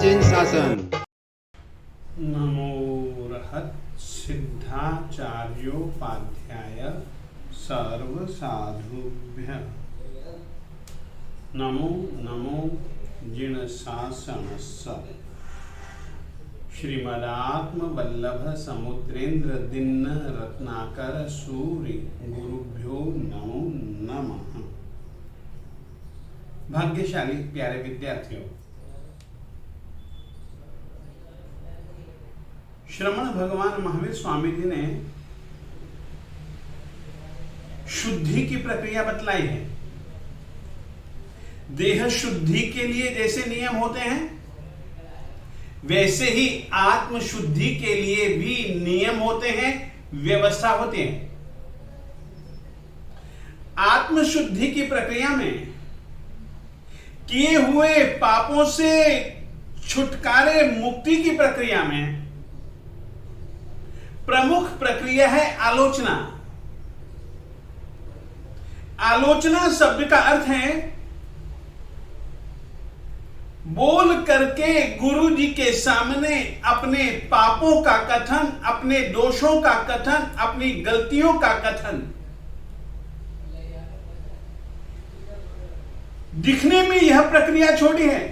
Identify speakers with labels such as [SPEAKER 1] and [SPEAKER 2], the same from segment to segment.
[SPEAKER 1] उज्जैन
[SPEAKER 2] नमो रहत सिद्धाचार्योपाध्याय सर्व साधुभ्य नमो नमो जिन शासनस्य श्रीमदात्म वल्लभ समुद्रेन्द्र दिन्न रत्नाकर सूर्य गुरुभ्यो नमो नमः। भाग्यशाली प्यारे विद्यार्थियों, श्रमण भगवान महावीर स्वामी जी ने शुद्धि की प्रक्रिया बतलाई है। देह शुद्धि के लिए जैसे नियम होते हैं, वैसे ही आत्म शुद्धि के लिए भी नियम होते हैं, व्यवस्था होते हैं। आत्म शुद्धि की प्रक्रिया में किए हुए पापों से छुटकारे मुक्ति की प्रक्रिया में प्रमुख प्रक्रिया है आलोचना। आलोचना शब्द का अर्थ है बोल करके गुरु जी के सामने अपने पापों का कथन, अपने दोषों का कथन, अपनी गलतियों का कथन। दिखने में यह प्रक्रिया छोटी है,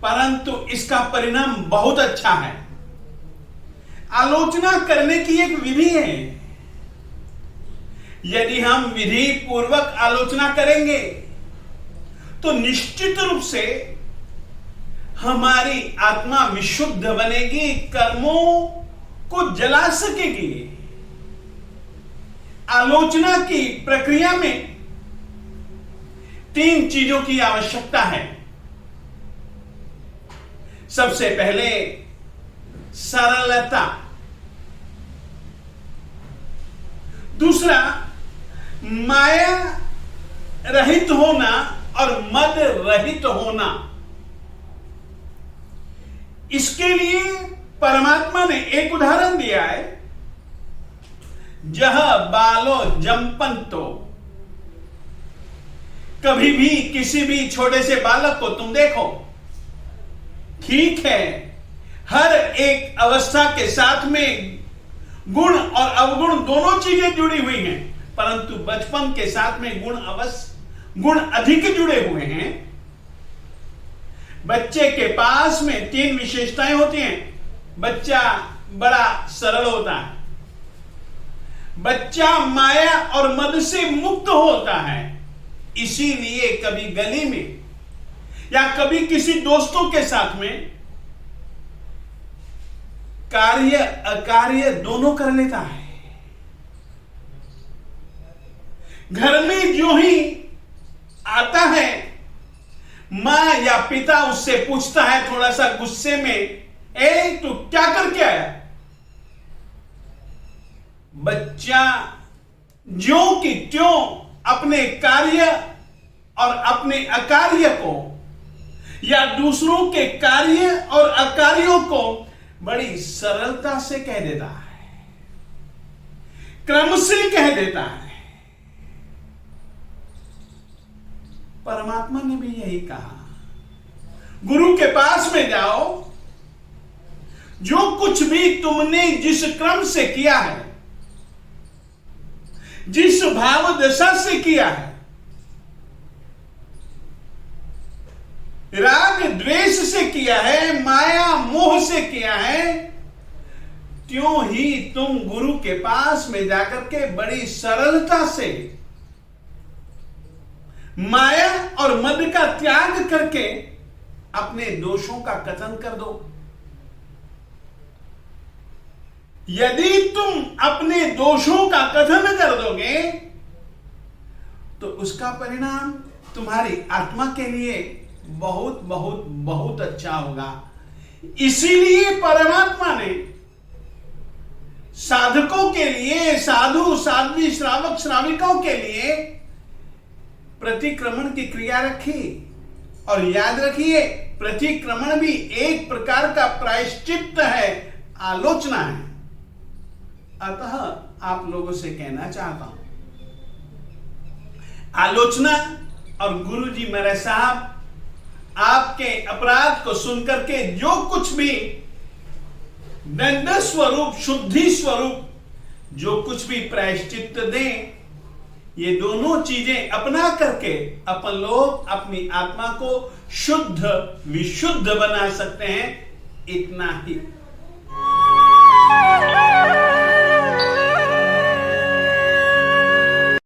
[SPEAKER 2] परंतु इसका परिणाम बहुत अच्छा है। आलोचना करने की एक विधि है। यदि हम विधि पूर्वक आलोचना करेंगे तो निश्चित रूप से हमारी आत्मा विशुद्ध बनेगी, कर्मों को जला सकेगी। आलोचना की प्रक्रिया में 3 चीजों की आवश्यकता है। सबसे पहले सरलता, दूसरा माया रहित होना और मद रहित होना। इसके लिए परमात्मा ने एक उदाहरण दिया है, जह बालो जंपंतो। कभी भी किसी भी छोटे से बालक को तुम देखो, ठीक है, हर एक अवस्था के साथ में गुण और अवगुण दोनों चीजें जुड़ी हुई हैं, परंतु बचपन के साथ में गुण अधिक जुड़े हुए हैं। बच्चे के पास में 3 विशेषताएं होती हैं। बच्चा बड़ा सरल होता है, बच्चा माया और मद से मुक्त होता है। इसीलिए कभी गली में या कभी किसी दोस्तों के साथ में कार्य अकार्य दोनों कर लेता है। घर में जो ही आता है, मां या पिता उससे पूछता है थोड़ा सा गुस्से में, तू क्या करके आया? बच्चा ज्यों की त्यों अपने कार्य और अपने अकार्य को या दूसरों के कार्य और अकार्यों को बड़ी सरलता से कह देता है, क्रम से कह देता है। परमात्मा ने भी यही कहा, गुरु के पास में जाओ, जो कुछ भी तुमने जिस क्रम से किया है, जिस भाव दशा से किया है, राग द्वेष से किया है, माया मोह से किया है, त्यों ही तुम गुरु के पास में जाकर के बड़ी सरलता से माया और मद का त्याग करके अपने दोषों का कथन कर दो। यदि तुम अपने दोषों का कथन कर दोगे तो उसका परिणाम तुम्हारी आत्मा के लिए बहुत बहुत बहुत अच्छा होगा। इसीलिए परमात्मा ने साधकों के लिए, साधु साध्वी श्रावक श्राविकाओं के लिए प्रतिक्रमण की क्रिया रखी। और याद रखिए, प्रतिक्रमण भी एक प्रकार का प्रायश्चित्त है, आलोचना है। अतः आप लोगों से कहना चाहता हूं, आलोचना और गुरु जी मेरे साहब आपके अपराध को सुनकर के जो कुछ भी दंड स्वरूप, शुद्धि स्वरूप जो कुछ भी प्रायश्चित्त दें, ये दोनों चीजें अपना करके अपन लोग अपनी आत्मा को शुद्ध विशुद्ध बना सकते हैं। इतना ही।